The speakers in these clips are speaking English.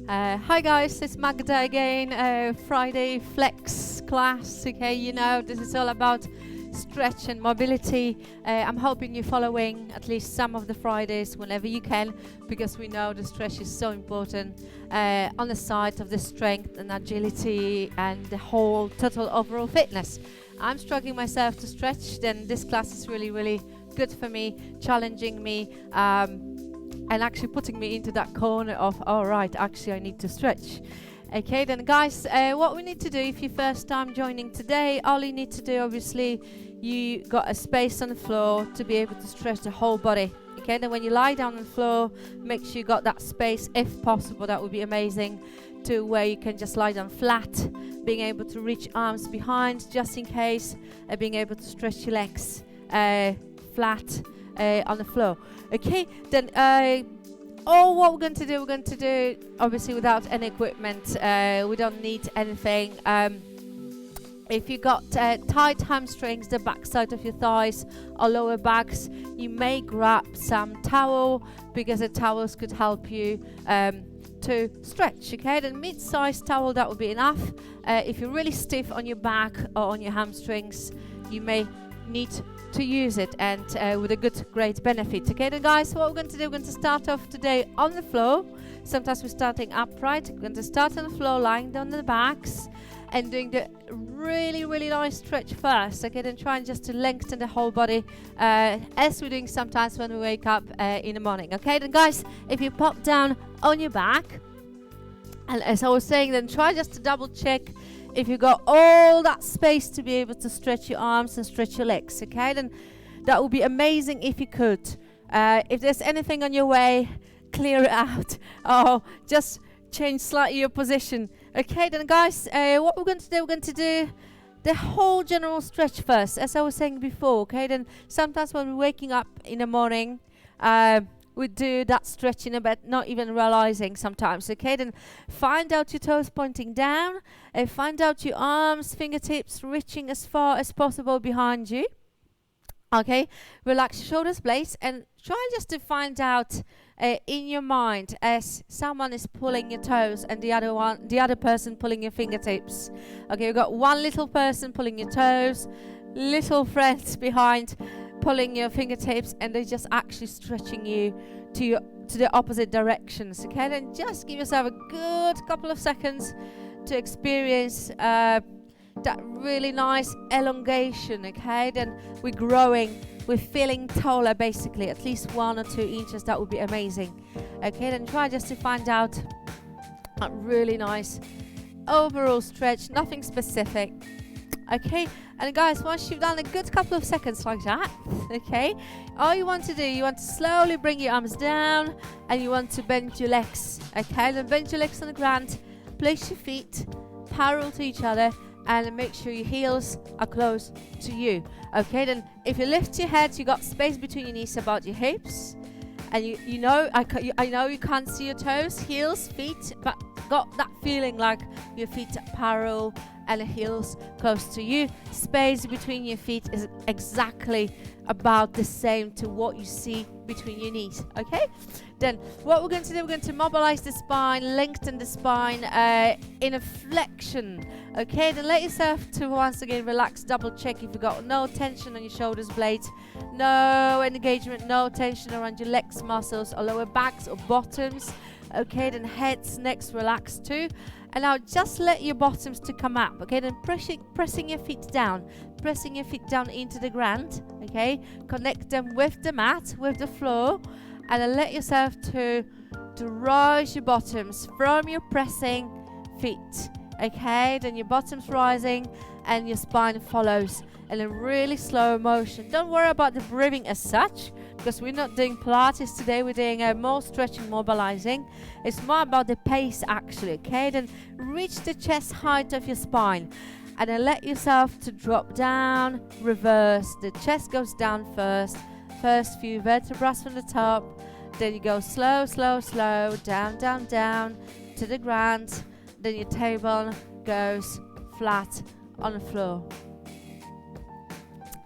Hi guys, it's Magda again. Friday flex class. Okay, you know this is all about stretch and mobility. I'm hoping you're following at least some of the Fridays whenever you can, because we know the stretch is so important on the side of the strength and agility and the whole total overall fitness. I'm struggling myself to stretch, then this class is really good for me, challenging me. And actually putting me into that corner of, all right, actually I need to stretch. Okay, then guys, what we need to do, if you're first time joining today, all you need to do, obviously, you got a space on the floor to be able to stretch the whole body. Okay, then when you lie down on the floor, make sure you got that space, if possible, that would be amazing, to where you can just lie down flat, being able to reach arms behind, just in case, being able to stretch your legs flat on the floor. Okay, then what we're going to do obviously without any equipment. We don't need anything. If you got tight hamstrings, the backside of your thighs or lower backs, you may grab some towel, because the towels could help you to stretch. Okay, then mid-sized towel, that would be enough. If you're really stiff on your back or on your hamstrings, you may need to use it, and with a great benefit. Okay then guys, what we're going to do, we're going to start off today on the floor. Sometimes we're starting upright. We're going to start on the floor, lying down on the backs and doing the really nice stretch first. Okay, then trying just to lengthen the whole body, as we're doing sometimes when we wake up in the morning. Okay then guys, if you pop down on your back, and as I was saying, then try just to double check if you got all that space to be able to stretch your arms and stretch your legs. Okay, then that would be amazing if you could. If there's anything on your way, clear it out, or just change slightly your position. Okay then guys, what we're going to do the whole general stretch first, as I was saying before. Okay, then sometimes when we're waking up in the morning, we do that stretch in a bed, not even realizing sometimes. Okay, then find out your toes pointing down, and find out your arms, fingertips reaching as far as possible behind you. Okay, relax your shoulders, blades, and try just to find out in your mind as someone is pulling your toes and the other person pulling your fingertips. Okay, we've got one little person pulling your toes, little friends behind pulling your fingertips, and they're just actually stretching you to the opposite directions. Okay, then just give yourself a good couple of seconds to experience that really nice elongation. Okay, then we're growing, we're feeling taller, basically at least 1 or 2 inches. That would be amazing. Okay, then try just to find out a really nice overall stretch, nothing specific. Okay, and guys, once you've done a good couple of seconds like that, okay, all you want to do, you want to slowly bring your arms down, and you want to bend your legs. Okay, then bend your legs on the ground, place your feet parallel to each other, and make sure your heels are close to you. Okay, then if you lift your head, you got space between your knees about your hips, and you know, I know you can't see your toes, heels, feet, but got that feeling like your feet are parallel and the heels close to you. Space between your feet is exactly about the same to what you see between your knees. Okay, then what we're going to do, we're going to mobilize the spine, lengthen the spine in a flexion. Okay, then let yourself to once again relax, double check if you got no tension on your shoulders, blades, no engagement, no tension around your legs muscles or lower backs or bottoms. Okay, then heads, necks relax too. And now just let your bottoms to come up. Okay, then pressing your feet down, pressing your feet down into the ground. Okay, connect them with the mat, with the floor, and then let yourself to rise your bottoms from your pressing feet. Okay, then your bottoms rising and your spine follows in a really slow motion. Don't worry about the breathing as such, because we're not doing Pilates today. We're doing more stretching, mobilizing. It's more about the pace actually. Okay, then reach the chest height of your spine, and then let yourself to drop down, reverse. The chest goes down first few vertebrae from the top, then you go slow, down to the ground, then your tailbone goes flat on the floor.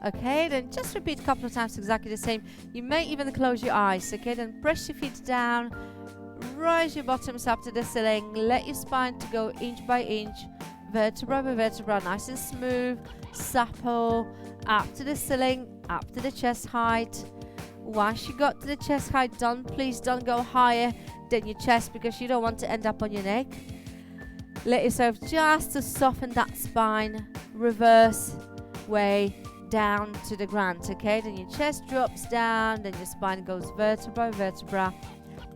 Okay, then just repeat a couple of times exactly the same. You may even close your eyes. Okay, then press your feet down, rise your bottoms up to the ceiling. Let your spine to go inch by inch, vertebra by vertebra, nice and smooth, supple, up to the ceiling, up to the chest height. Once you got to the chest height, please don't go higher than your chest because you don't want to end up on your neck. Let yourself just to soften that spine, reverse way down to the ground, okay? Then your chest drops down, then your spine goes vertebra by vertebra,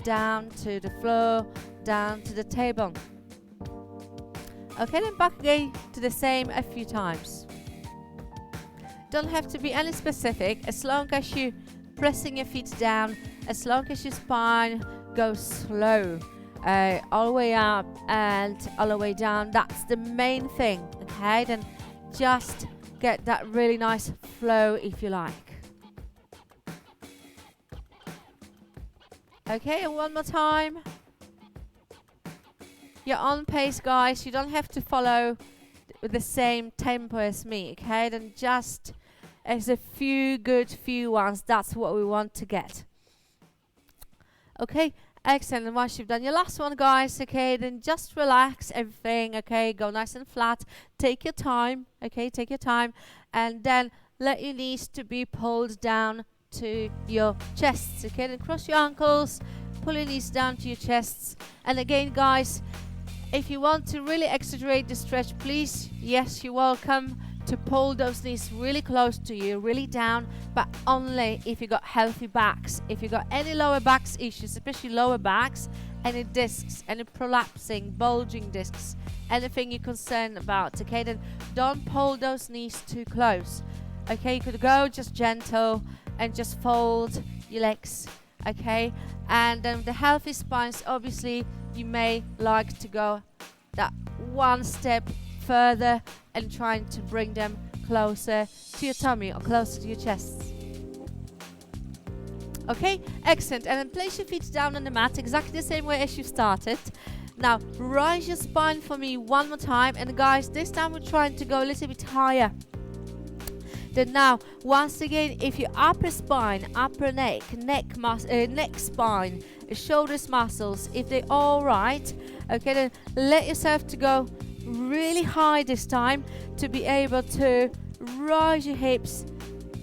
down to the floor, down to the table. Okay, then back again to the same a few times. Don't have to be any specific, as long as you pressing your feet down, as long as your spine goes slow, all the way up and all the way down. That's the main thing, okay? Then just get that really nice flow if you like. Okay, and one more time. You're on pace, guys. You don't have to follow with the same tempo as me, okay? Then just as a few ones, that's what we want to get. Okay, excellent. And once you've done your last one, guys, okay, then just relax everything, okay? Go nice and flat. Take your time, okay? Take your time. And then let your knees to be pulled down to your chests, okay? Then cross your ankles, pull your knees down to your chests. And again, guys, if you want to really exaggerate the stretch, please, yes, you're welcome to pull those knees really close to you, really down, but only if you got healthy backs. If you got any lower backs issues, especially lower backs, any discs, any prolapsing, bulging discs, anything you're concerned about, okay, then don't pull those knees too close. Okay, you could go just gentle and just fold your legs, okay? And then the healthy spines, obviously, you may like to go that one step further and trying to bring them closer to your tummy or closer to your chest. Okay, excellent. And then place your feet down on the mat exactly the same way as you started. Now rise your spine for me one more time, and guys, this time we're trying to go a little bit higher. Then now, once again, if your upper spine, upper neck spine, shoulders muscles, if they're all right, okay, then let yourself to go really high this time to be able to rise your hips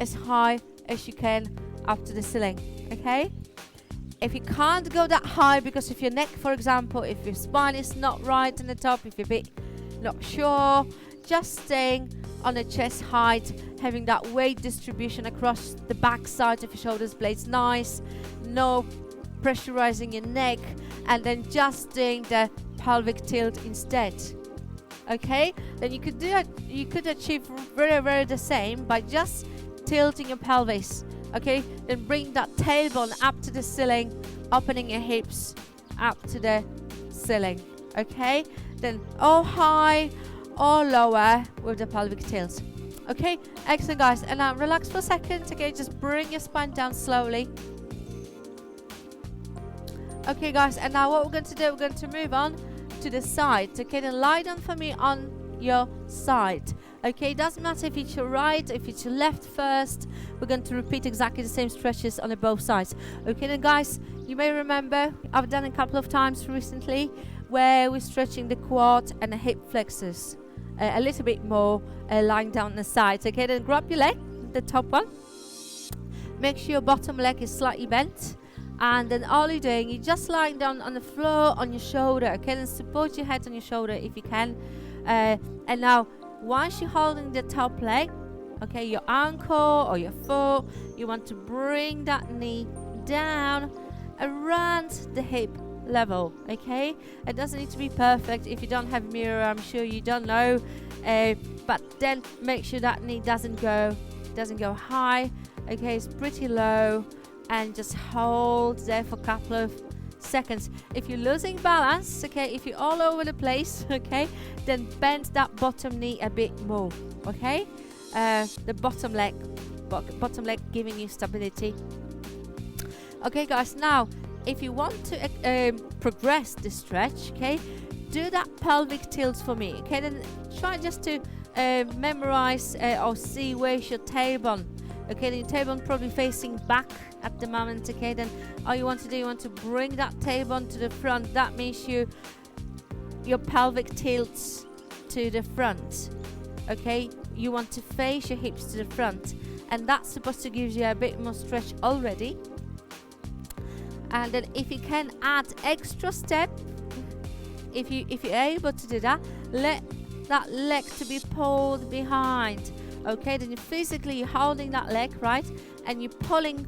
as high as you can up to the ceiling, okay? If you can't go that high because of your neck, for example, if your spine is not right in the top, if you're a bit not sure, just staying on the chest height, having that weight distribution across the back side of your shoulders blades nice, no pressurizing your neck, and then just doing the pelvic tilt instead. Okay, then you could achieve very the same by just tilting your pelvis. Okay, then bring that tailbone up to the ceiling, opening your hips up to the ceiling. Okay, then all high or lower with the pelvic tilt. Okay, excellent, guys. And now relax for a second. Okay, just bring your spine down slowly. Okay, guys, and now what we're going to do, we're going to move on to the side. Okay, then lie down for me on your side. Okay, it doesn't matter if it's your right, if it's your left first. We're going to repeat exactly the same stretches on both sides. Okay, then guys, you may remember I've done a couple of times recently where we're stretching the quad and the hip flexors a little bit more, lying down on the sides. Okay, then grab your leg, the top one. Make sure your bottom leg is slightly bent. And then all you're doing, you're just lying down on the floor on your shoulder. Okay, then support your head on your shoulder if you can. And now, once you're holding the top leg, okay, your ankle or your foot, you want to bring that knee down around the hip level. Okay, it doesn't need to be perfect. If you don't have a mirror, I'm sure you don't know. But then make sure that knee doesn't go high. Okay, it's pretty low. And just hold there for a couple of seconds. If you're losing balance, okay, if you're all over the place, okay, then bend that bottom knee a bit more, okay? The bottom leg giving you stability. Okay, guys, now, if you want to progress the stretch, okay, do that pelvic tilt for me, okay? Then try just to memorize or see where's your tailbone. Okay, then your tailbone probably facing back at the moment. Okay, then all you want to do, you want to bring that tailbone to the front. That means your pelvic tilts to the front. Okay, you want to face your hips to the front, and that's supposed to give you a bit more stretch already. And then if you can add extra step, if you're able to do that, let that leg to be pulled behind. Okay, then you're holding that leg, right, and you're pulling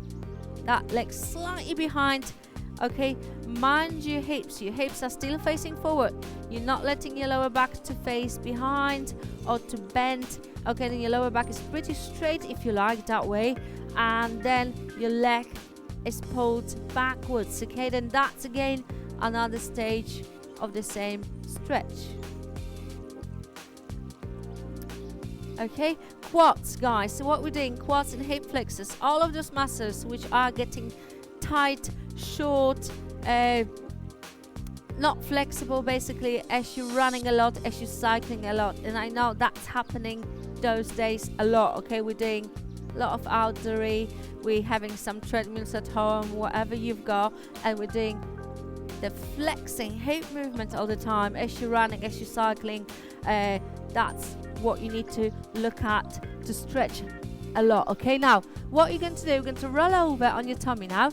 that leg slightly behind. Okay, mind your hips are still facing forward. You're not letting your lower back to face behind or to bend. Okay, then your lower back is pretty straight, if you like, that way, and then your leg is pulled backwards. Okay, then that's again another stage of the same stretch. Okay, quads, guys. So what we're doing, quads and hip flexors, all of those muscles which are getting tight, short, not flexible, basically, as you're running a lot, as you're cycling a lot. And I know that's happening those days a lot. Okay, we're doing a lot of outdoory, we're having some treadmills at home, whatever you've got, and we're doing the flexing hip movement all the time as you're running, as you're cycling. That's what you need to look at to stretch a lot. Okay, now what you're going to do, you're going to roll over on your tummy now,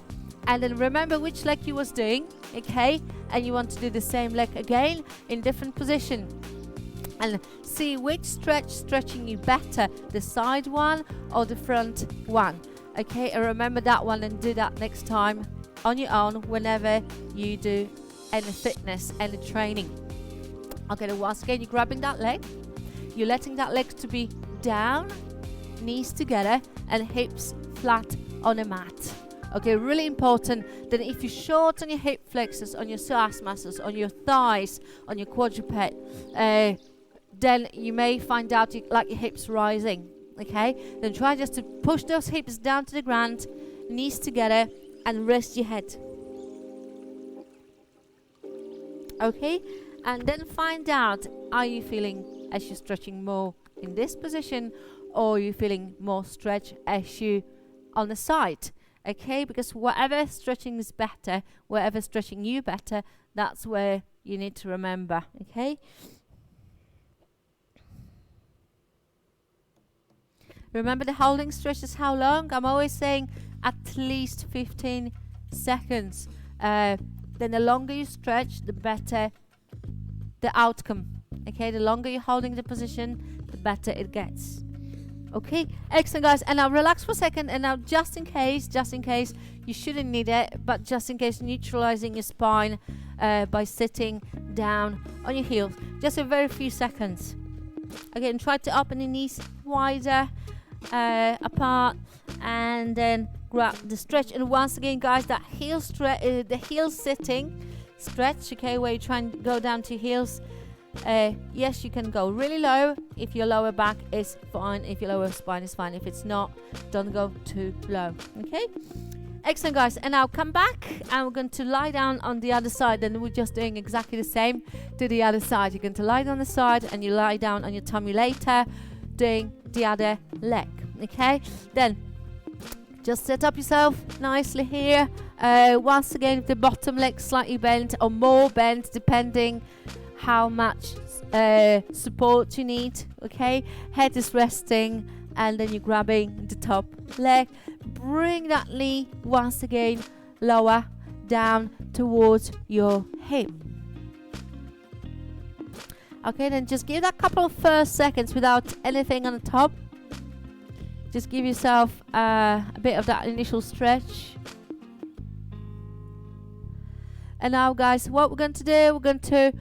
and then remember which leg you was doing. Okay, and you want to do the same leg again in different position, and see which stretching you better, the side one or the front one. Okay, and remember that one, and do that next time on your own whenever you do any fitness, any training. Okay, then once again, you're grabbing that leg, you're letting that leg to be down, knees together and hips flat on a mat. Okay, really important that if you're short on your hip flexors, on your psoas muscles, on your thighs, on your quadruped, then you may find out like your hips rising. Okay, then try just to push those hips down to the ground, knees together, and rest your head. Okay, and then find out, are you feeling as you're stretching more in this position, or are you feeling more stretch as you on the side? Okay, because whatever stretching is better, whatever stretching you better, that's where you need to remember. Okay, remember the holding stretch is how long? I'm always saying at least 15 seconds. Then the longer you stretch, the better the outcome. Okay, the longer you're holding the position, the better it gets. Okay, excellent, guys. And now relax for a second, and now just in case, you shouldn't need it, but just in case, neutralizing your spine by sitting down on your heels, just a very few seconds. Again, try to open your knees wider apart, and then grab the stretch. And once again, guys, that heel stretch, the heel sitting stretch, okay, where you try and go down to your heels. Yes, you can go really low if your lower back is fine, if your lower spine is fine. If it's not, don't go too low. Okay, excellent, guys. And now come back, and we're going to lie down on the other side, and we're just doing exactly the same to the other side. You're going to lie down on the side, and you lie down on your tummy later, doing the other leg. Okay, then just set up yourself nicely here. Once again, the bottom leg slightly bent or more bent, depending how much support you need. Okay, head is resting, and then you're grabbing the top leg. Bring that knee once again lower down towards your hip. Okay, then just give that couple of first seconds without anything on the top. Just give yourself a bit of that initial stretch. And now, guys, what we're going to do, we're going to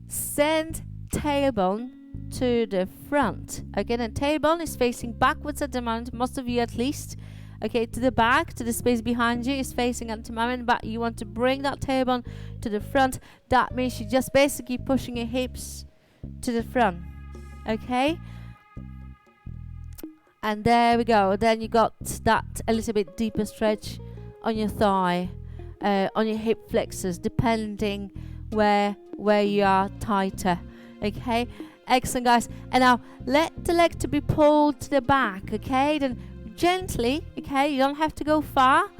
send tailbone to the front. Okay, then tailbone is facing backwards at the moment, most of you at least. Okay, to the back, to the space behind you is facing at the moment, but you want to bring that tailbone to the front. That means you're just basically pushing your hips to the front. Okay, and there we go. Then you got that a little bit deeper stretch on your thigh, on your hip flexors, depending where you are tighter. Okay, excellent, guys. And now let the leg to be pulled to the back. Okay, then gently, okay? You don't have to go far.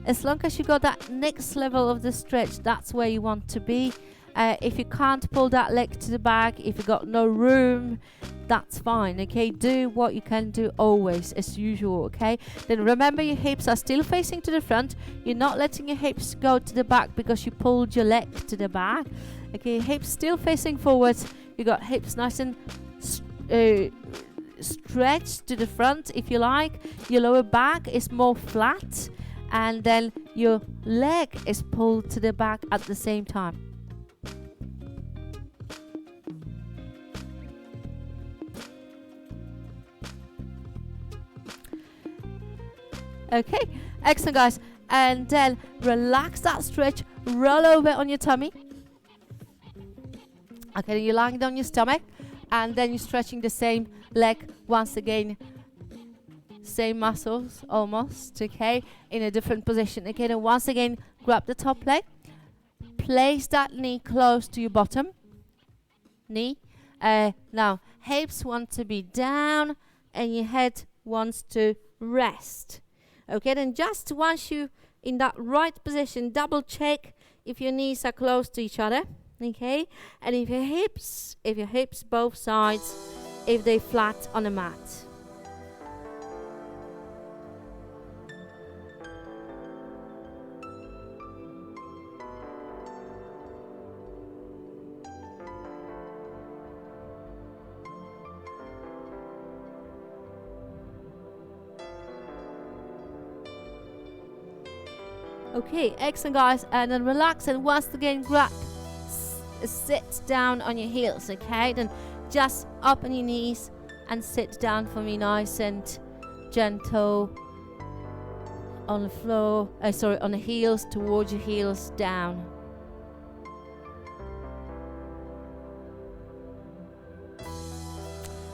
As long as you got that next level of the stretch, that's where you want to be. If you can't pull that leg to the back, if you got no room, that's fine, okay? Do what you can do always, as usual, okay? Then remember, your hips are still facing to the front. You're not letting your hips go to the back because you pulled your leg to the back. Okay, hips still facing forward. You got hips nice and stretched to the front, if you like. Your lower back is more flat, and then your leg is pulled to the back at the same time. Okay, excellent, guys. And then relax that stretch, roll over on your tummy. Okay, you're lying down your stomach, and then you're stretching the same leg once again. Same muscles almost, okay, in a different position. Okay, then once again, grab the top leg, place that knee close to your bottom knee. Now, hips want to be down, and your head wants to rest. Okay, then just once you in that right position, double check if your knees are close to each other. Okay, and if your hips both sides, if they flat on the mat. Okay, excellent, guys. And then relax, and once again grab, sit down on your heels. Okay, then just up on your knees and sit down for me, nice and gentle on the floor. On the heels, towards your heels, down.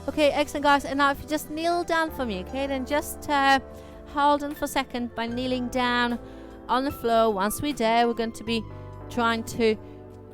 Okay, excellent, guys. And now if you just kneel down for me, okay, then just hold on for a second by kneeling down on the floor. Once we're there, we're going to be trying to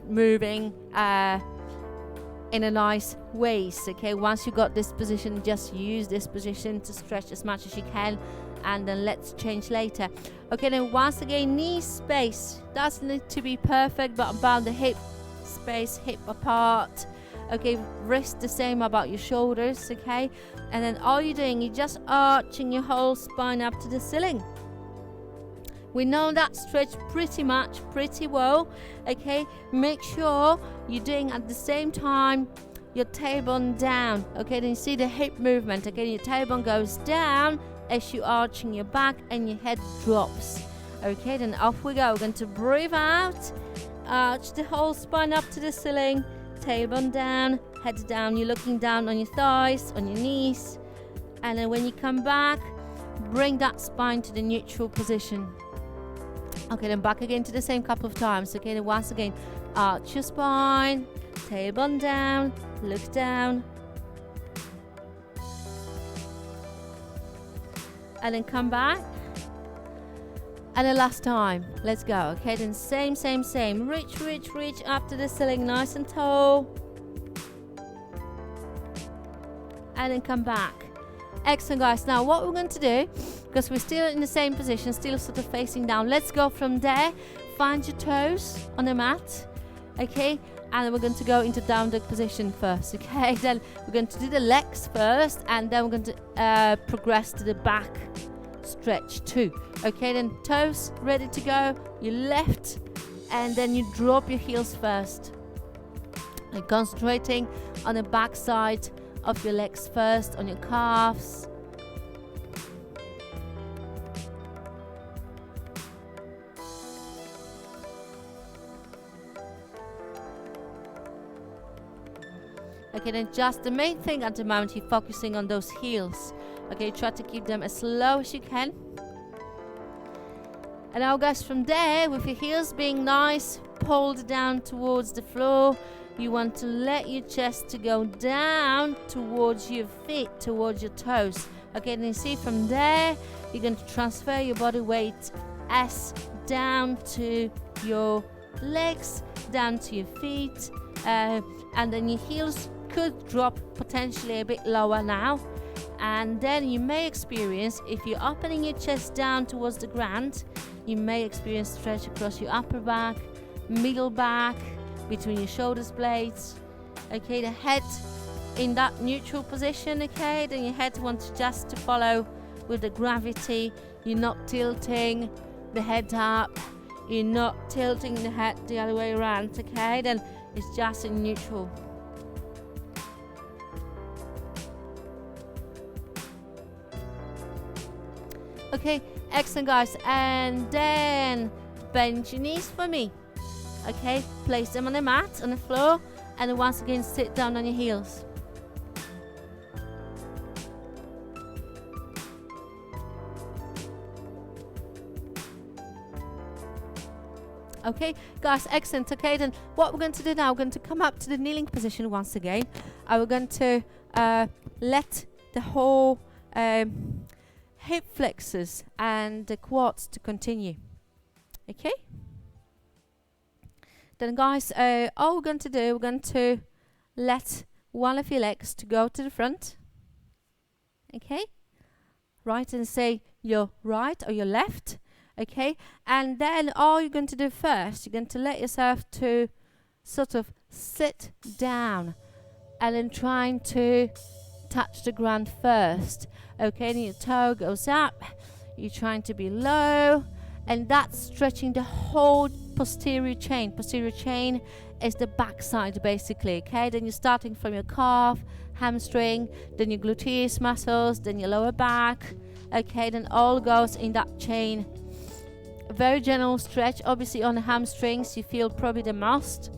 moving in a nice ways. Okay, once you got this position, just use this position to stretch as much as you can, and then let's change later. Okay, then once again, knee space doesn't need to be perfect, but about the hip space, hip apart. Okay, wrist the same about your shoulders. Okay, and then all you're doing, you're just arching your whole spine up to the ceiling. We know that stretch pretty well. Okay, make sure you're doing at the same time your tailbone down. Okay, then you see the hip movement. Okay, your tailbone goes down as you arching your back and your head drops. Okay, then off we go. We're going to breathe out, arch the whole spine up to the ceiling, tailbone down, head down. You're looking down on your thighs, on your knees, and then when you come back, bring that spine to the neutral position. Okay, then back again to the same couple of times. Okay, then once again, arch your spine, tailbone down, look down, and then come back. And the last time, let's go. Okay, then same. Reach up to the ceiling, nice and tall, and then come back. Excellent, guys. Now what we're going to do, because we're still in the same position, still sort of facing down, let's go from there. Find your toes on the mat. Okay, and then we're going to go into down dog position first. Okay, then we're going to do the legs first, and then we're going to progress to the back stretch too. Okay, then toes ready to go, you left, and then you drop your heels first, and concentrating on the back side of your legs first, on your calves. Okay, then just the main thing at the moment, you're focusing on those heels. Okay, try to keep them as slow as you can. And now, guys, from there, with your heels being nice, pulled down towards the floor, you want to let your chest to go down towards your feet, towards your toes. Okay, and you see from there, you're going to transfer your body weight as down to your legs, down to your feet, and then your heels could drop potentially a bit lower now. And then you may experience, if you're opening your chest down towards the ground, you may experience stretch across your upper back, middle back, between your shoulders blades. Okay, the head in that neutral position. Okay, then your head wants just to follow with the gravity. You're not tilting the head up, you're not tilting the head the other way around. Okay, then it's just in neutral. Okay, excellent guys, and then bend your knees for me. Okay, place them on the mat, on the floor, and once again sit down on your heels. Okay, guys, excellent. Okay, then what we're going to do now, we're going to come up to the kneeling position once again. We're going to let the whole hip flexors and the quads to continue. Okay, then guys, all we're going to do, we're going to let one of your legs to go to the front. Okay, right, and say your right or your left. Okay, and then all you're going to do first, you're going to let yourself to sort of sit down and then trying to touch the ground first. Okay, and your toe goes up, you're trying to be low, and that's stretching the whole posterior chain. Posterior chain is the back side basically. Okay, then you're starting from your calf, hamstring, then your gluteus muscles, then your lower back. Okay, then all goes in that chain. A very general stretch. Obviously on the hamstrings you feel probably the most.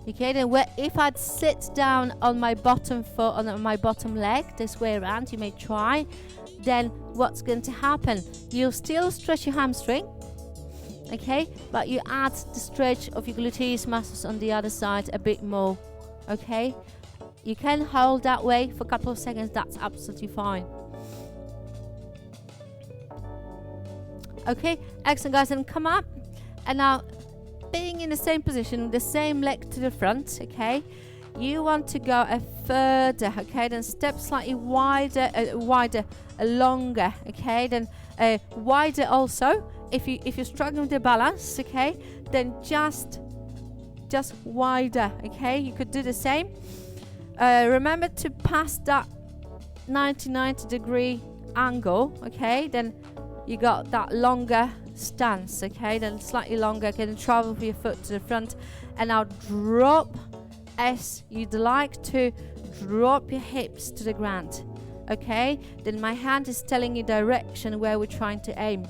Okay, then if I'd sit down on my bottom foot, on my bottom leg, this way around, you may try, then what's going to happen? You'll still stretch your hamstring, okay, but you add the stretch of your gluteus muscles on the other side a bit more. Okay, you can hold that way for a couple of seconds, that's absolutely fine. Okay, excellent guys, and come up, and now being in the same position, the same leg to the front. Okay, you want to go a further. Okay, then step slightly wider, longer. Okay, then wider also. If you're struggling with the balance, okay, then just wider. Okay, you could do the same. Remember to pass that 90-degree angle. Okay, then you got that longer stance. Okay, then slightly longer. Okay, then travel with your foot to the front, and now drop as you'd like to. Drop your hips to the ground. Okay, then my hand is telling you direction where we're trying to aim.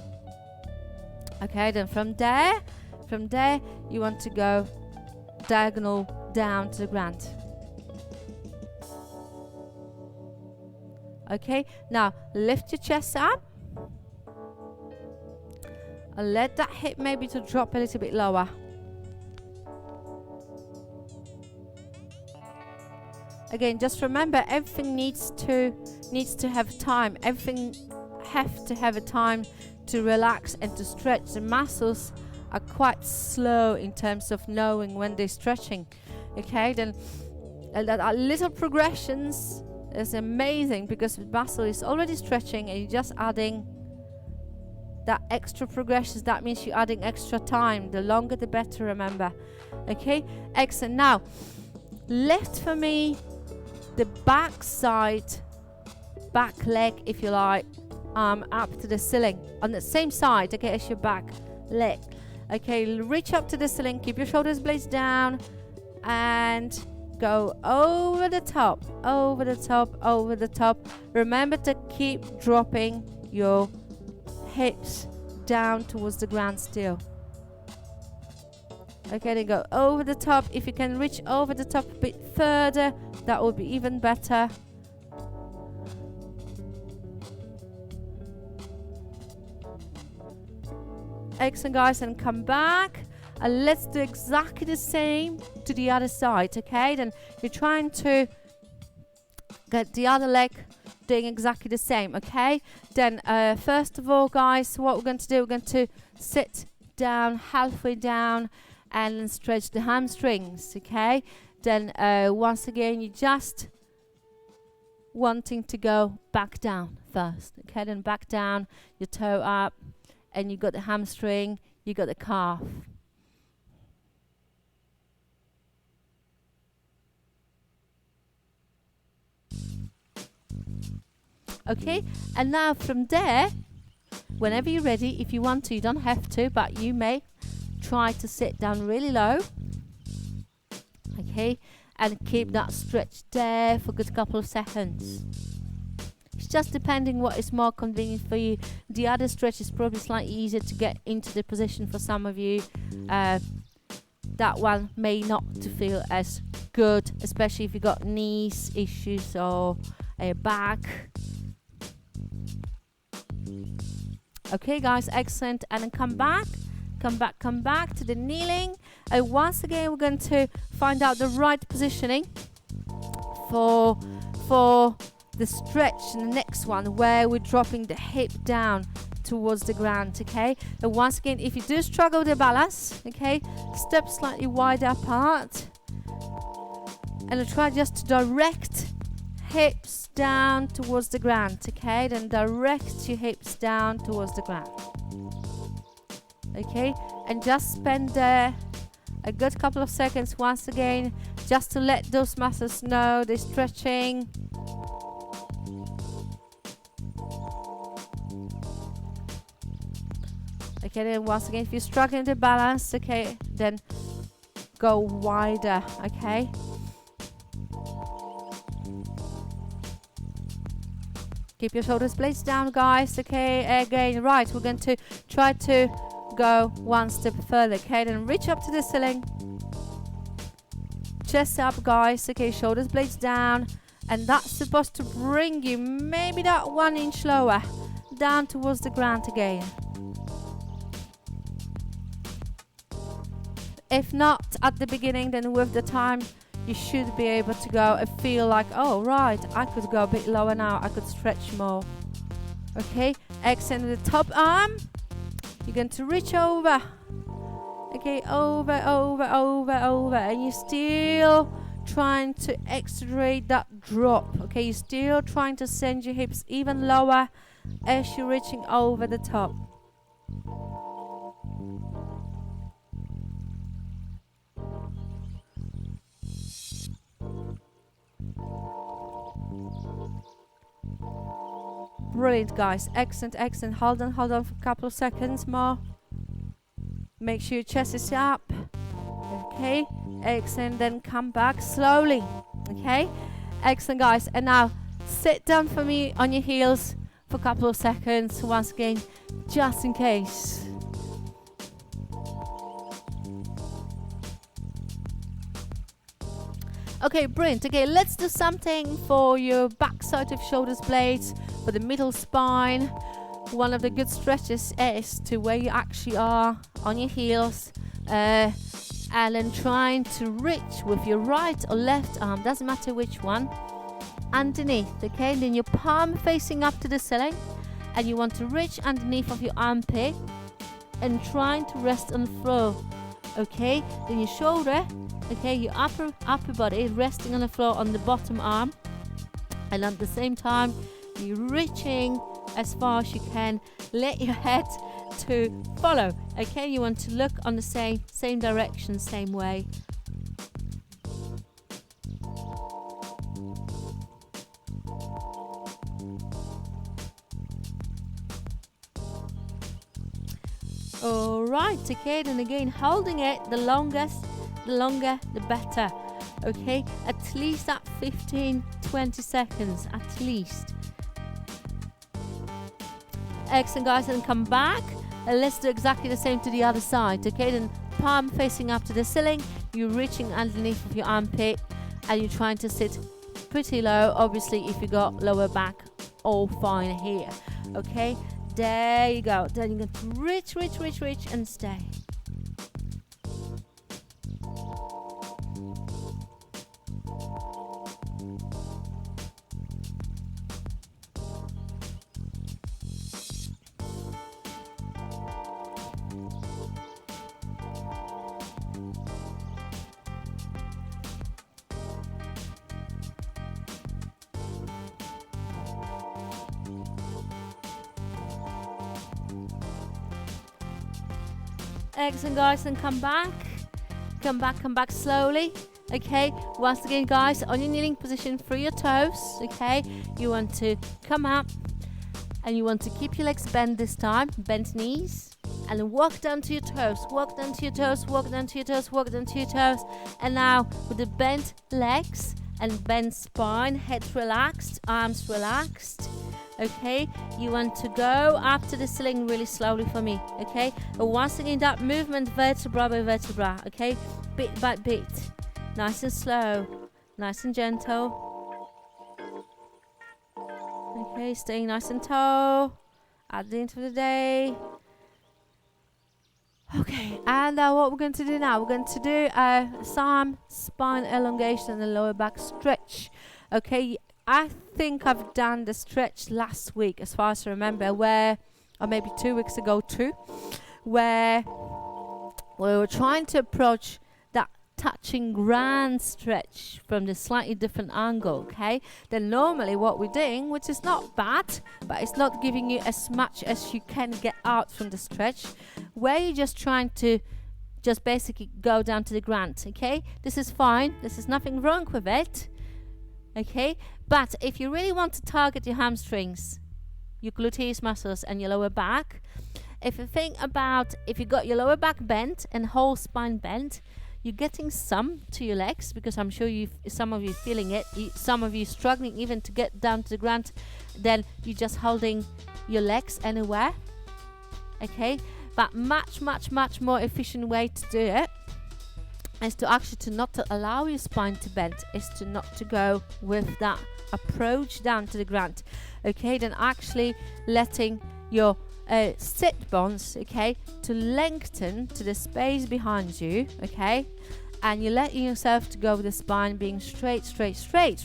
Okay, then from there you want to go diagonal down to the ground. Okay, now lift your chest up. And let that hip maybe to drop a little bit lower. Again, just remember, everything needs to have time. Everything have to have a time to relax and to stretch. The muscles are quite slow in terms of knowing when they're stretching. Okay, then that little progressions is amazing, because the muscle is already stretching and you're just adding that extra progressions. That means you're adding extra time. The longer the better, remember. Okay, excellent. Now lift for me the back side, back leg if you like, up to the ceiling on the same side, okay, as your back leg. Okay, reach up to the ceiling, keep your shoulders blades down, and go over the top, over the top, over the top. Remember to keep dropping your hips down towards the ground still. Okay, then go over the top. If you can reach over the top a bit further, that would be even better. Excellent guys, and come back, and let's do exactly the same to the other side. Okay, then you're trying to get the other leg doing exactly the same. Okay, then first of all guys, what we're going to do, we're going to sit down, halfway down, and stretch the hamstrings. Okay, then once again you just wanting to go back down first. Okay, then back down, your toe up, and you got the hamstring, you got the calf. Okay, and now from there, whenever you're ready, if you want to, you don't have to, but you may try to sit down really low. Okay, and keep that stretch there for a good couple of seconds. It's just depending what is more convenient for you. The other stretch is probably slightly easier to get into the position for some of you. That one may not to feel as good, especially if you got knees issues or a back. Okay guys, excellent. And then come back to the kneeling. And once again, we're going to find out the right positioning for the stretch in the next one, where we're dropping the hip down towards the ground. Okay, and once again, if you do struggle with the balance, okay, step slightly wider apart and try just to direct hips down towards the ground. Okay, then direct your hips down towards the ground. Okay, and just spend a good couple of seconds once again just to let those muscles know they're stretching. Okay, then once again, if you're struggling to balance, okay, then go wider. Okay, keep your shoulders blades down, guys. Okay, again, right, we're going to try to go one step further. Okay, then reach up to the ceiling, chest up, guys. Okay, shoulders blades down, and that's supposed to bring you maybe that 1 inch lower down towards the ground again. If not at the beginning, then with the time you should be able to go and feel like, oh right, I could go a bit lower now, I could stretch more. Okay, extend the top arm. You're going to reach over. Okay, over, and you're still trying to accelerate that drop. Okay, you're still trying to send your hips even lower as you're reaching over the top. Brilliant, guys. Excellent, excellent. Hold on for a couple of seconds more. Make sure your chest is up. Okay, excellent. Then come back slowly. Okay, excellent, guys. And now sit down for me on your heels for a couple of seconds once again, just in case. Okay, brilliant. Okay, let's do something for your back side of shoulders blades, for the middle spine. One of the good stretches is to where you actually are on your heels, and then trying to reach with your right or left arm, doesn't matter which one, underneath. Okay, and then your palm facing up to the ceiling, and you want to reach underneath of your armpit and trying to rest on the floor. Okay, then your shoulder, okay, your upper body resting on the floor on the bottom arm, and at the same time you're reaching as far as you can. Let your head to follow. Okay, you want to look on the same direction, same way. All right, okay, then again, holding it the longer the better. Okay, at least at 15-20 seconds at least. Excellent, guys, and come back, and let's do exactly the same to the other side. Okay, then palm facing up to the ceiling, you're reaching underneath of your armpit, and you're trying to sit pretty low. Obviously, if you got lower back, all fine here. Okay, there you go. Then you're going to reach and stay. Excellent, guys, and come back. Come back slowly. Okay, once again, guys, on your kneeling position through your toes. Okay, you want to come up and you want to keep your legs bent this time, bent knees, and then walk down to your toes, walk down to your toes, walk down to your toes, walk down to your toes. And now with the bent legs and bent spine, head relaxed, arms relaxed. Okay, you want to go up to the ceiling really slowly for me. Okay, and once again, that movement vertebra by vertebra. Okay, bit by bit, nice and slow, nice and gentle. Okay, staying nice and tall at the end of the day. Okay, and what we're going to do now, we're going to do some spine elongation and the lower back stretch. Okay, I think I've done the stretch last week, as far as I remember, or maybe 2 weeks ago too, where we were trying to approach that touching ground stretch from the slightly different angle, okay? Then normally what we're doing, which is not bad, but it's not giving you as much as you can get out from the stretch, where you're just trying to just basically go down to the ground, okay? This is fine, there's nothing wrong with it, okay? But if you really want to target your hamstrings, your gluteus muscles and your lower back, if you think about, if you got your lower back bent and whole spine bent, you're getting some to your legs, because I'm sure some of you feeling it, some of you struggling even to get down to the ground, then you're just holding your legs anywhere, okay? But much more efficient way to do it is to actually to not to allow your spine to bend, is to not to go with that approach down to the ground, okay? Then actually letting your sit bones, okay, to lengthen to the space behind you, okay? And you're letting yourself to go with the spine being straight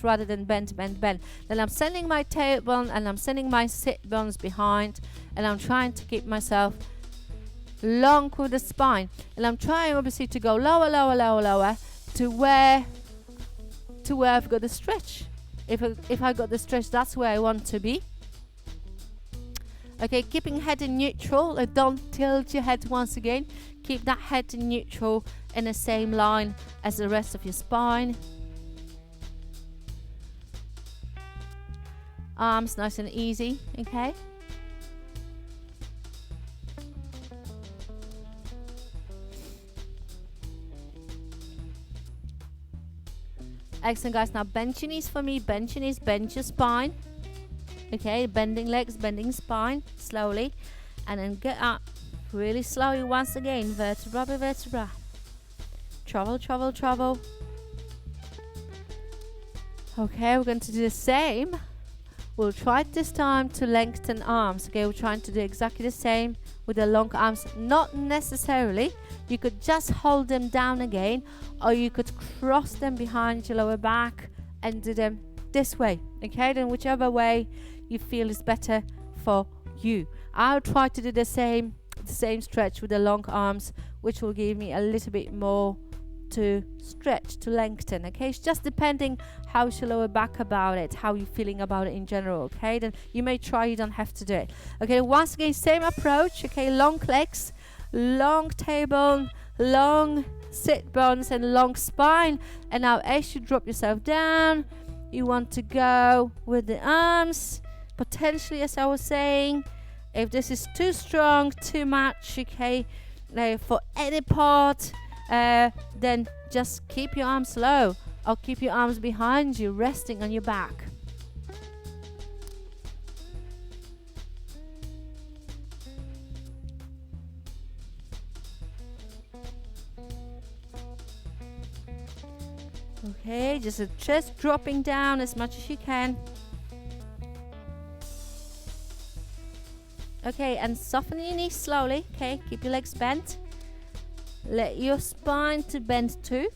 rather than bend. Then I'm sending my tailbone and I'm sending my sit bones behind, and I'm trying to keep myself long with the spine, and I'm trying obviously to go lower to where I've got the stretch. If I got the stretch, that's where I want to be. Okay, keeping head in neutral, don't tilt your head once again. Keep that head in neutral in the same line as the rest of your spine. Arms nice and easy, okay? Excellent, guys. Now bend your knees for me. Bend your knees, bend your spine. Okay, bending legs, bending spine, slowly. And then get up really slowly once again, vertebra by vertebra. Travel. Okay, we're going to do the same. We'll try this time to lengthen arms. Okay, we're trying to do exactly the same with the long arms. Not necessarily. You could just hold them down again, or you could cross them behind your lower back and do them this way. Okay, then whichever way you feel is better for you. I'll try to do the same stretch with the long arms, which will give me a little bit more to stretch, to lengthen. Okay, it's just depending how's your lower back about it, how you're feeling about it in general. Okay, then you may try, you don't have to do it. Okay, once again, same approach. Okay, long legs, long tailbone, long sit bones and long spine. And now as you drop yourself down, you want to go with the arms, potentially, as I was saying, if this is too strong, too much, okay, for any part, then just keep your arms low, or keep your arms behind you, resting on your back. Okay, just a chest dropping down as much as you can. Okay, and soften your knees slowly. Okay, keep your legs bent. Let your spine to bend too.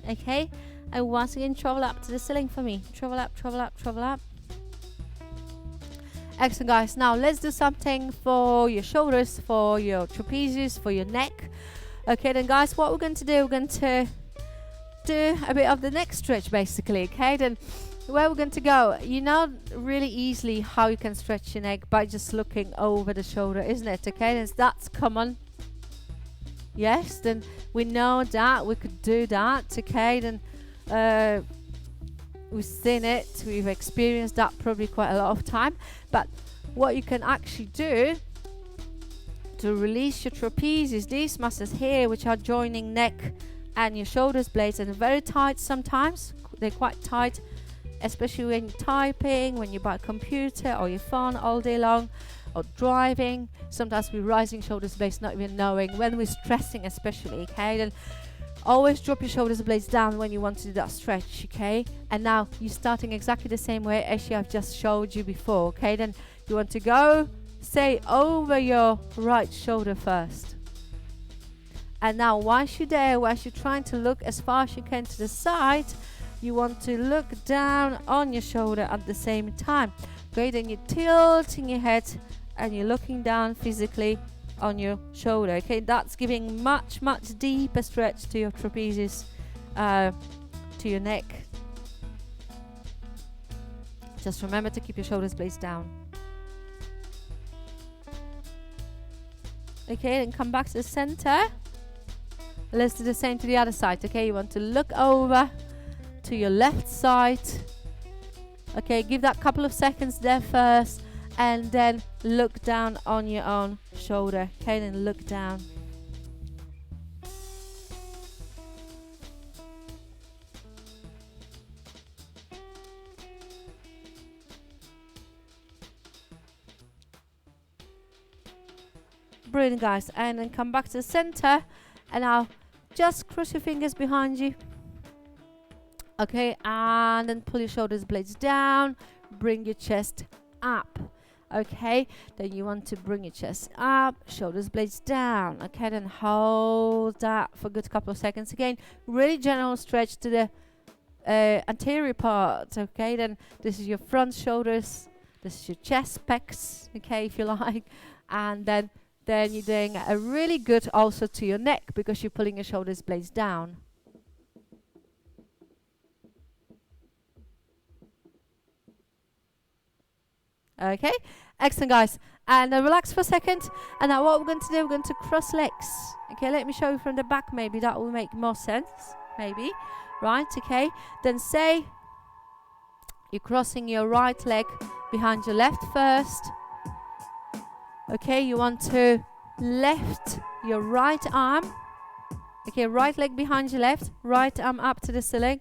Okay, and once again, travel up to the ceiling for me. Travel up. Excellent, guys. Now let's do something for your shoulders, for your trapezius, for your neck. Okay, then, guys, what we're going to do, we're going to do a bit of the neck stretch, basically. Okay, then where we're going to go, you know really easily how you can stretch your neck by just looking over the shoulder, isn't it? Okay, that's common. Yes, then we know that we could do that. Okay, then we've seen it, we've experienced that probably quite a lot of time. But what you can actually do to release your trapezes, these muscles here, which are joining neck and your shoulders blades, and very tight sometimes. They're quite tight, especially when you're typing, when you're by a computer or your phone all day long, or driving. Sometimes we're rising shoulders blades, not even knowing, when we're stressing especially. Okay, then always drop your shoulders blades down when you want to do that stretch. Okay, and now you're starting exactly the same way as I've just showed you before. Okay, then you want to go, say, over your right shoulder first. And now once you're there, once you're trying to look as far as you can to the side, you want to look down on your shoulder at the same time. Okay, then you're tilting your head and you're looking down physically on your shoulder. Okay, that's giving much deeper stretch to your trapezes, to your neck. Just remember to keep your shoulders blades down. Okay, then come back to the center. Let's do the same to the other side. Okay, you want to look over to your left side. Okay, give that couple of seconds there first, and then look down on your own shoulder. Okay, then look down. Brilliant, guys. And then come back to the center, and now just cross your fingers behind you. Okay, and then pull your shoulders blades down, bring your chest up. Okay, then you want to bring your chest up, shoulders blades down. Okay, then hold that for a good couple of seconds. Again, really gentle stretch to the anterior part. Okay, then this is your front shoulders, this is your chest pecs, okay, if you like. And then you're doing a really good also to your neck, because you're pulling your shoulders blades down. Okay, excellent, guys. And relax for a second. And now what we're going to do, we're going to cross legs. Okay, let me show you from the back. Maybe that will make more sense. Maybe. Right, okay. Then say you're crossing your right leg behind your left first. Okay, you want to lift your right arm. Okay, right leg behind your left, right arm up to the ceiling,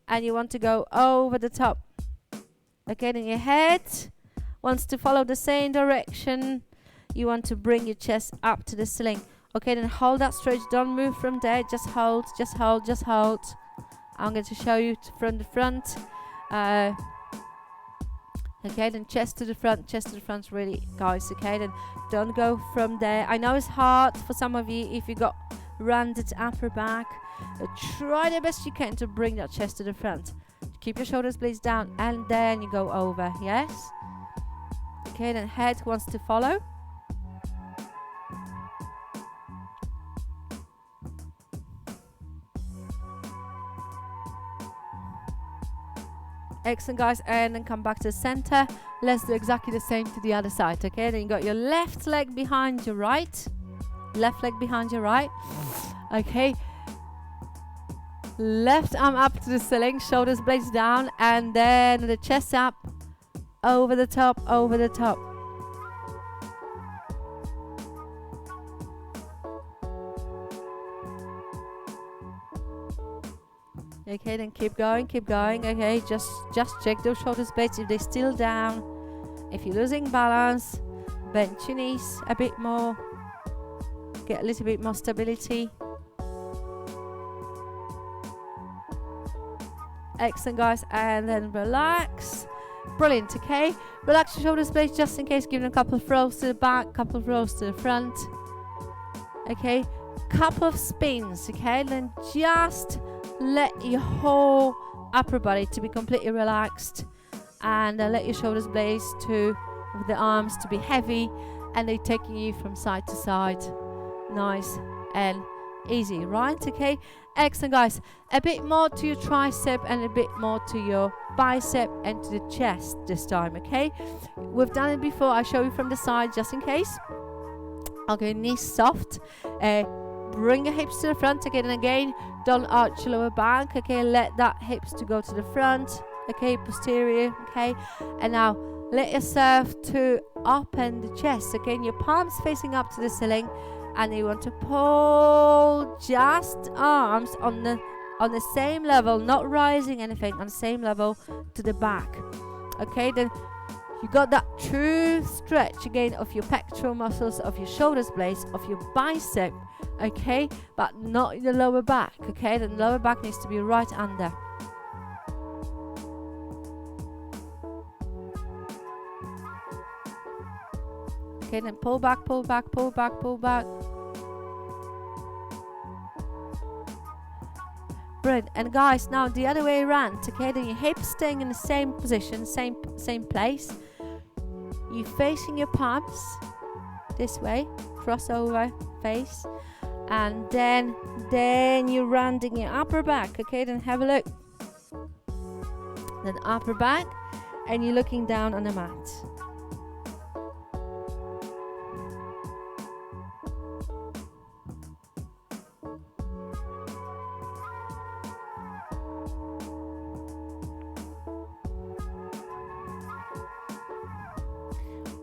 and you want to go over the top. Okay, then your head wants to follow the same direction. You want to bring your chest up to the ceiling. Okay, then hold that stretch. Don't move from there. Just hold, just hold, just hold. I'm going to show you from the front. Okay, then chest to the front, really, guys. Okay, then don't go from there. I know it's hard for some of you if you got rounded upper back. Try the best you can to bring that chest to the front. Keep your shoulders blades down, and then you go over. Yes. Okay, then head wants to follow. Excellent, guys. And then come back to the center. Let's do exactly the same to the other side. Okay, then you got your left leg behind your right. Left leg behind your right. Okay. Left arm up to the ceiling, shoulders blades down, and then the chest up, over the top, over the top. Okay, then keep going, keep going. Okay, just check those shoulders blades if they're still down. If you're losing balance, bend your knees a bit more. Get a little bit more stability. Excellent, guys. And then relax. Brilliant. Okay, relax your shoulders blades just in case. Give them a couple of rolls to the back, couple of rolls to the front. Okay, couple of spins. Okay, then just let your whole upper body to be completely relaxed, and let your shoulders blades to the arms to be heavy, and they're taking you from side to side, nice and easy. Right? Okay, excellent, guys. A bit more to your tricep and a bit more to your bicep and to the chest this time. Okay, we've done it before. I'll show you from the side just in case. Okay, knees soft. bring your hips to the front again and again. Don't arch your lower back, okay? Let that hips to go to the front, okay? Posterior, okay? And now let yourself to open the chest, okay? And your palms facing up to the ceiling, and you want to pull just arms on the same level, not rising anything, on the same level to the back, okay? Then you got that true stretch again of your pectoral muscles, of your shoulders blades, of your bicep, okay? But not in the lower back, okay? The lower back needs to be right under. Okay, then pull back, pull back, pull back, pull back. Brilliant. And guys, now the other way around, okay? Then your hips staying in the same position, same place. You facing your palms this way, crossover face, and then you're rounding your upper back, okay? Then have a look. Then upper back, and you're looking down on the mat.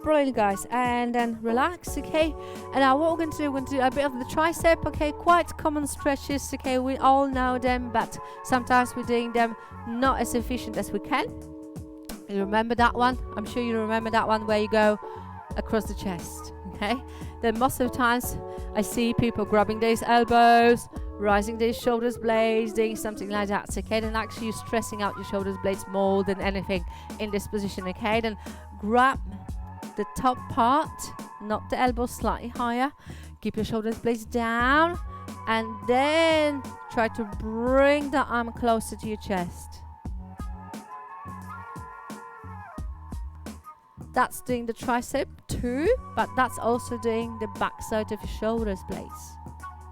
Brilliant, guys, and then relax, okay? And now what we're going to do a bit of the tricep, okay? Quite common stretches, okay? We all know them, but sometimes we're doing them not as efficient as we can. You remember that one? I'm sure you remember that one where you go across the chest, okay? Then most of the times I see people grabbing these elbows, rising these shoulders blades, doing something like that, okay? Then actually you're stressing out your shoulders blades more than anything in this position, okay? Then grab the top part, not the elbows, slightly higher. Keep your shoulders blades down, and then try to bring the arm closer to your chest. That's doing the tricep too, but that's also doing the back side of your shoulders blades,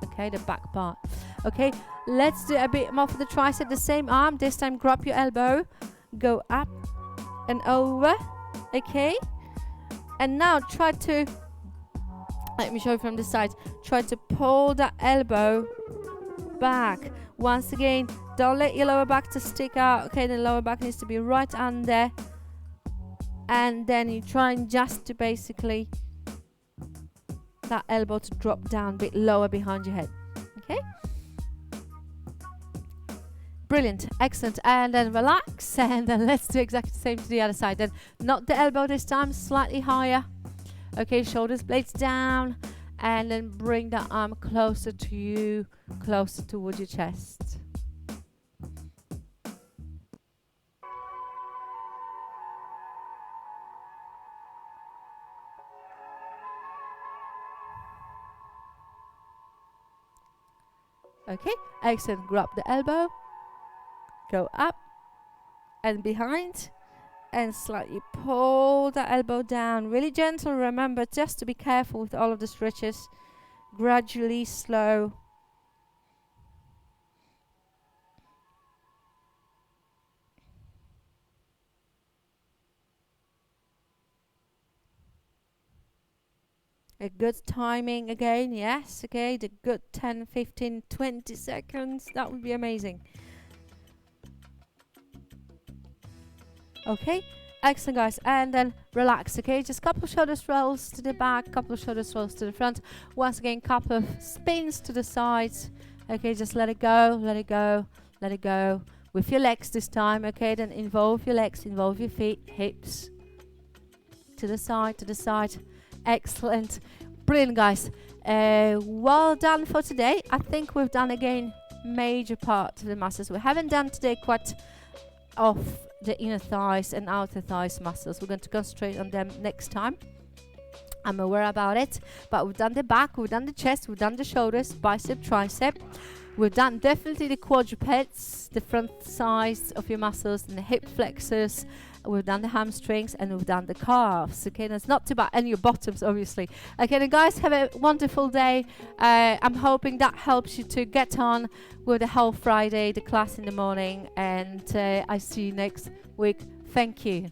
okay, the back part. Okay, let's do a bit more for the tricep. The same arm, this time grab your elbow, go up and over, okay? And now try to, let me show you from the side, try to pull that elbow back. Once again, don't let your lower back to stick out, okay? The lower back needs to be right under. And then you try and just to basically, that elbow to drop down a bit lower behind your head, okay? Brilliant, excellent, and then relax, and then let's do exactly the same to the other side. Then not the elbow this time, slightly higher. Okay, shoulders blades down, and then bring the arm closer to you, closer towards your chest. Okay, excellent, grab the elbow, go up and behind, and slightly pull the elbow down. Really gentle, remember, just to be careful with all of the stretches. Gradually, slow. A good timing again, yes, okay, the good 10, 15, 20 seconds, that would be amazing. Okay, excellent, guys, and then relax, okay? Just couple of shoulder rolls to the back, couple of shoulder rolls to the front. Once again, couple of spins to the sides. Okay, just let it go, let it go, let it go. With your legs this time, okay? Then involve your legs, involve your feet, hips. To the side, to the side. Excellent. Brilliant, guys. Well done for today. I think we've done, again, major part of the muscles. We haven't done today quite of the inner thighs and outer thighs muscles. We're going to concentrate on them next time. I'm aware about it, but we've done the back, we've done the chest, we've done the shoulders, bicep, tricep. We've done definitely the quadrupeds, the front sides of your muscles, and the hip flexors. We've done the hamstrings, and we've done the calves. Okay, that's not too bad, and your bottoms, obviously. Okay, then guys, have a wonderful day. I'm hoping that helps you to get on with the whole Friday, the class in the morning, and I see you next week. Thank you.